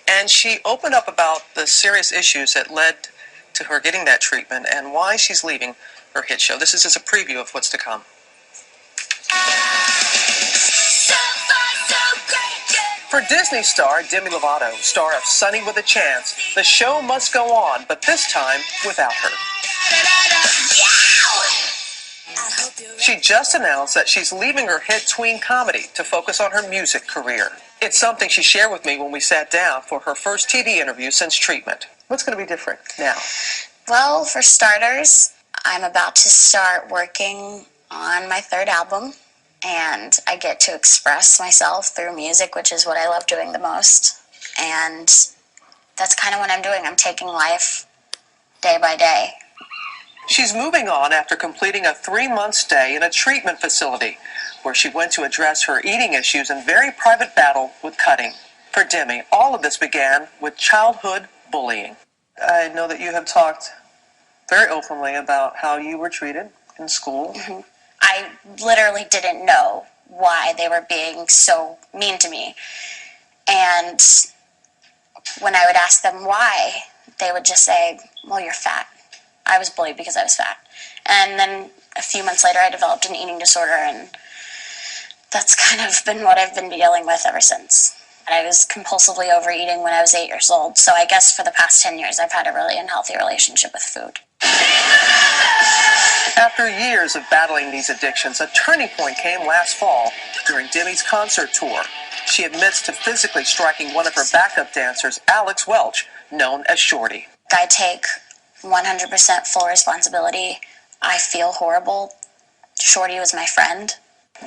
And she opened up about the serious issues that led to her getting that treatment and why she's leaving her hit show. This is just a preview of what's to come. For Disney star Demi Lovato, star of Sunny with a Chance, the show must go on, but this time without her. She just announced that she's leaving her hit tween comedy to focus on her music career. It's something she shared with me when we sat down for her first TV interview since treatment. What's going to be different now? Well, for starters, I'm about to start working on my third album, and I get to express myself through music, which is what I love doing the most. And that's kind of what I'm doing. I'm taking life day by day. She's moving on after completing a 3-month stay in a treatment facility where she went to address her eating issues and very private battle with cutting. For Demi, all of this began with childhood bullying. I know that you have talked very openly about how you were treated in school. Mm-hmm. I literally didn't know why they were being so mean to me. And when I would ask them why, they would just say, well, you're fat. I was bullied because I was fat. And then a few months later, I developed an eating disorder, and that's kind of been what I've been dealing with ever since. I was compulsively overeating when I was 8 years old, so I guess for the past 10 years, I've had a really unhealthy relationship with food. After years of battling these addictions, a turning point came last fall during Demi's concert tour. She admits to physically striking one of her backup dancers, Alex Welch, known as Shorty. I take 100% full responsibility. I feel horrible. Shorty was my friend.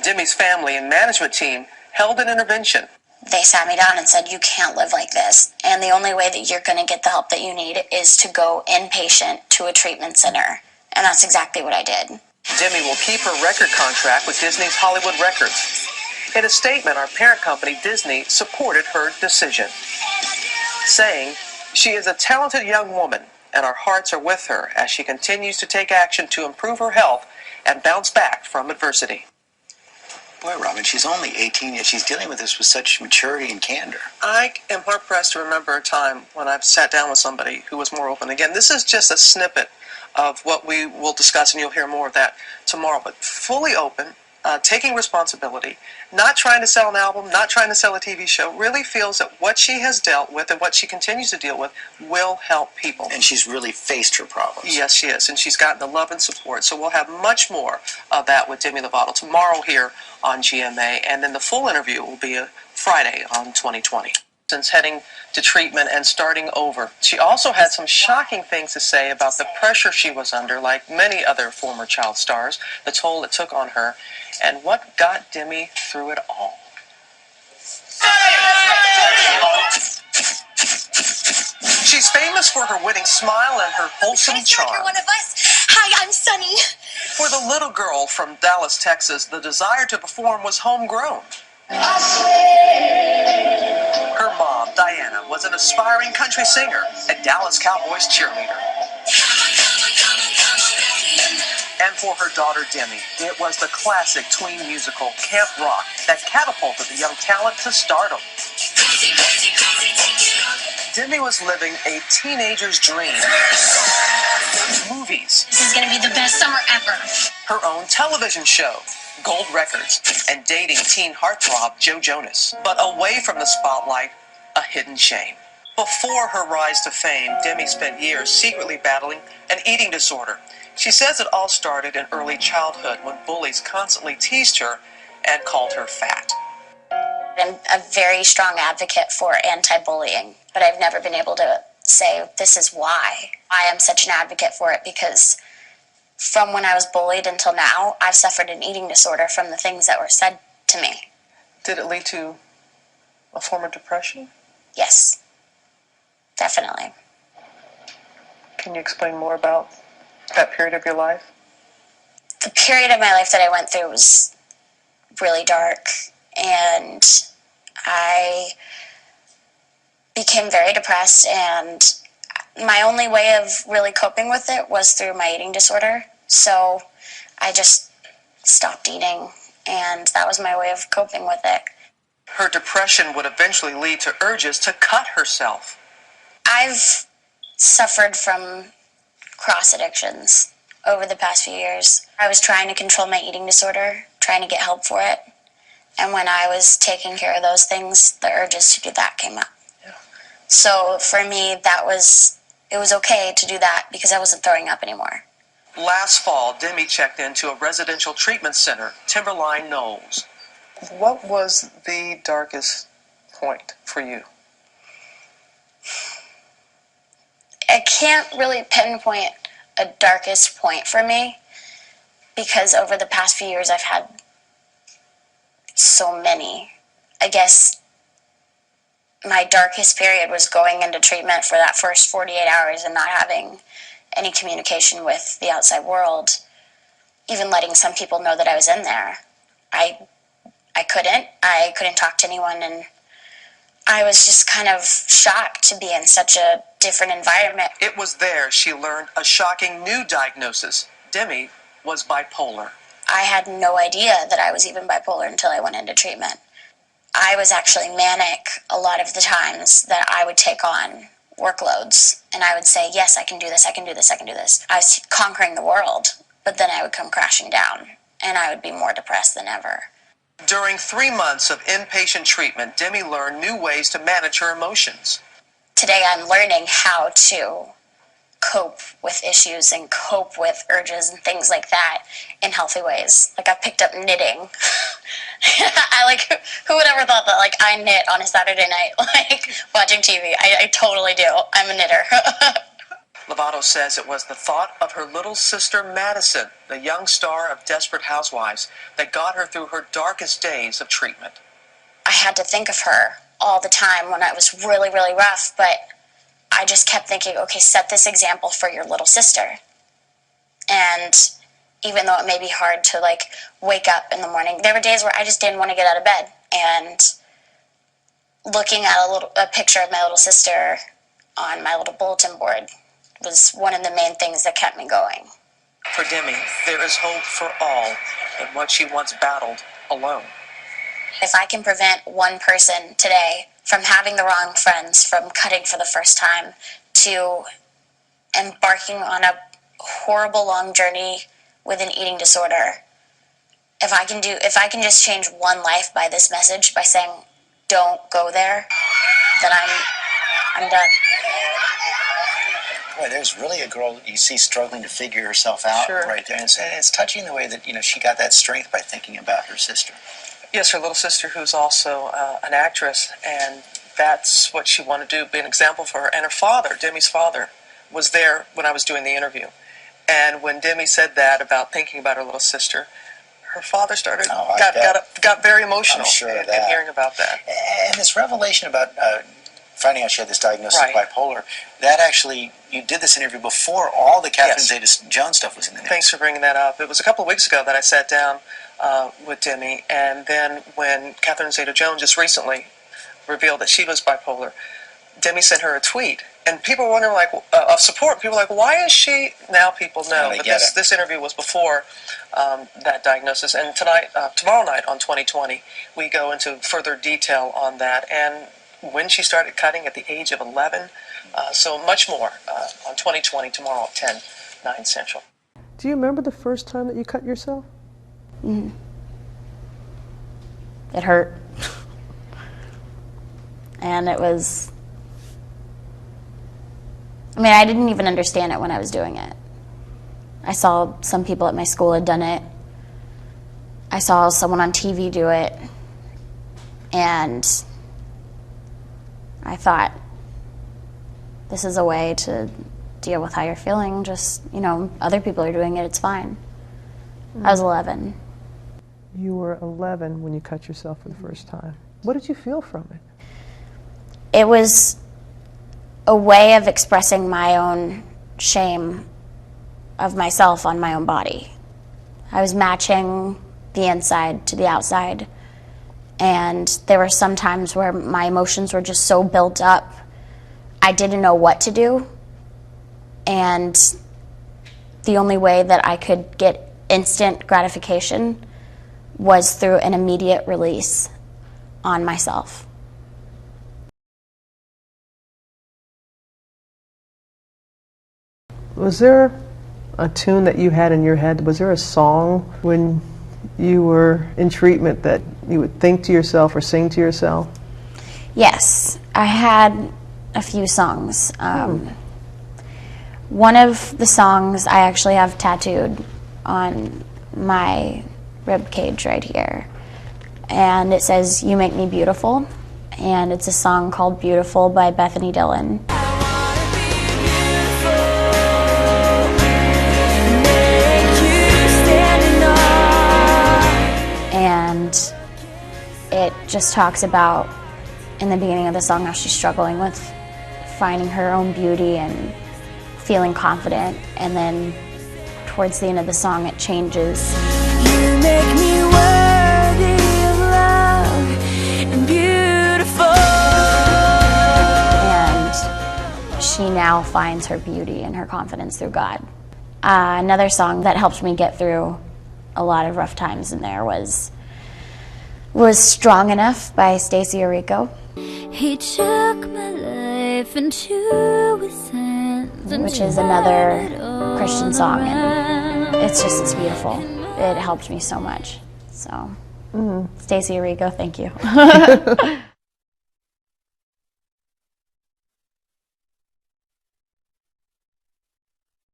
Demi's family and management team held an intervention. They sat me down and said, you can't live like this. And the only way that you're going to get the help that you need is to go inpatient to a treatment center. And that's exactly what I did. Demi will keep her record contract with Disney's Hollywood Records. In a statement, our parent company, Disney, supported her decision, saying, she is a talented young woman, and our hearts are with her as she continues to take action to improve her health and bounce back from adversity. Boy, Robin, she's only 18, yet she's dealing with this with such maturity and candor. I am hard-pressed to remember a time when I've sat down with somebody who was more open. Again, this is just a snippet of what we will discuss, and you'll hear more of that tomorrow, but fully open, taking responsibility, not trying to sell an album, not trying to sell a TV show, really feels that what she has dealt with and what she continues to deal with will help people. And she's really faced her problems. Yes, she is, and she's gotten the love and support. So we'll have much more of that with Demi Lovato tomorrow here on GMA, and then the full interview will be Friday on 2020. Since heading to treatment and starting over, she also had some shocking things to say about the pressure she was under, like many other former child stars, the toll it took on her, and what got Demi through it all. She's famous for her winning smile and her wholesome charm. You're one of us. Hi, I'm Sunny. For the little girl from Dallas, Texas, the desire to perform was homegrown. Her mom, Diana, was an aspiring country singer, a Dallas Cowboys cheerleader. And for her daughter, Demi, it was the classic tween musical, Camp Rock, that catapulted the young talent to stardom. Demi was living a teenager's dream. Movies. This is going to be the best summer ever. Her own television show, Gold Records, and dating teen heartthrob Joe Jonas. But away from the spotlight, a hidden shame. Before her rise to fame, Demi spent years secretly battling an eating disorder. She says it all started in early childhood when bullies constantly teased her and called her fat. I'm a very strong advocate for anti-bullying, but I've never been able to say this is why I am such an advocate for it, because from when I was bullied until now, I've suffered an eating disorder from the things that were said to me. Did it lead to a form of depression? Yes, definitely. Can you explain more about that period of your life? The period of my life that I went through was really dark, and I became very depressed, and my only way of really coping with it was through my eating disorder. So I just stopped eating, and that was my way of coping with it. Her depression would eventually lead to urges to cut herself. I've suffered from cross addictions over the past few years. I was trying to control my eating disorder, trying to get help for it. And when I was taking care of those things, the urges to do that came up. Yeah. So for me, it was okay to do that because I wasn't throwing up anymore. Last fall, Demi checked into a residential treatment center, Timberline Knolls. What was the darkest point for you? I can't really pinpoint a darkest point for me because over the past few years I've had so many. I guess my darkest period was going into treatment for that first 48 hours and not having any communication with the outside world, even letting some people know that I was in there. I couldn't talk to anyone, and I was just kind of shocked to be in such a different environment. It was there she learned a shocking new diagnosis. Demi was bipolar. I had no idea that I was even bipolar until I went into treatment. I was actually manic a lot of the times that I would take on workloads, and I would say, yes, I can do this, I can do this, I can do this. I was conquering the world, but then I would come crashing down, and I would be more depressed than ever. During 3 months of inpatient treatment, Demi learned new ways to manage her emotions. Today I'm learning how to cope with issues and cope with urges and things like that in healthy ways. Like I've picked up knitting. Who would ever thought that I knit on a Saturday night, watching TV? I totally do. I'm a knitter. Lovato says it was the thought of her little sister Madison, the young star of Desperate Housewives, that got her through her darkest days of treatment. I had to think of her all the time when I was really, really rough, but I just kept thinking, okay, set this example for your little sister. And even though it may be hard to wake up in the morning, there were days where I just didn't want to get out of bed. And looking at a picture of my little sister on my little bulletin board was one of the main things that kept me going. For Demi, there is hope for all in what she once battled alone. If I can prevent one person today from having the wrong friends, from cutting for the first time, to embarking on a horrible long journey with an eating disorder, if I can just change one life by this message, by saying, don't go there, then I'm done. Boy, there's really a girl you see struggling to figure herself out right there. And it's touching the way that, she got that strength by thinking about her sister. Yes, her little sister, who's also an actress, and that's what she wanted to do, be an example for her. And her father, Demi's father, was there when I was doing the interview. And when Demi said that about thinking about her little sister, her father got very emotional. I'm sure of in hearing about that. And this revelation about finding out she had this diagnosis of bipolar, that actually, you did this interview before all the Catherine Zeta-Jones stuff was in the news. Thanks for bringing that up. It was a couple of weeks ago that I sat down with Demi, and then when Catherine Zeta-Jones just recently revealed that she was bipolar, Demi sent her a tweet, and people were wondering, of support. People were like, why is she? Now people know. But this interview was before that diagnosis, and tomorrow night on 2020, we go into further detail on that, and when she started cutting at the age of 11, so much more on 2020 tomorrow at 10, 9 Central. Do you remember the first time that you cut yourself? Mm. It hurt. And it was, I didn't even understand it when I was doing it. I saw some people at my school had done it. I saw someone on TV do it. And I thought, this is a way to deal with how you're feeling. Just, other people are doing it, it's fine. I was 11. You were 11 when you cut yourself for the first time. What did you feel from it? It was a way of expressing my own shame of myself on my own body. I was matching the inside to the outside. And there were some times where my emotions were just so built up, I didn't know what to do. And the only way that I could get instant gratification was through an immediate release on myself. Was there a tune that you had in your head? Was there a song when you were in treatment that you would think to yourself or sing to yourself? Yes, I had a few songs. One of the songs I actually have tattooed on my rib cage right here, and it says, "You Make Me Beautiful," and it's a song called Beautiful by Bethany Dillon. And it just talks about, in the beginning of the song, how she's struggling with finding her own beauty and feeling confident, and then towards the end of the song it changes. You make me worthy of love and beautiful. And she now finds her beauty and her confidence through God. Another song that helped me get through a lot of rough times in there was Strong Enough by Stacey Orico. He took my life into his hands, which is another Christian song, and it's beautiful. It helped me so much. So, Stacey Orico, thank you.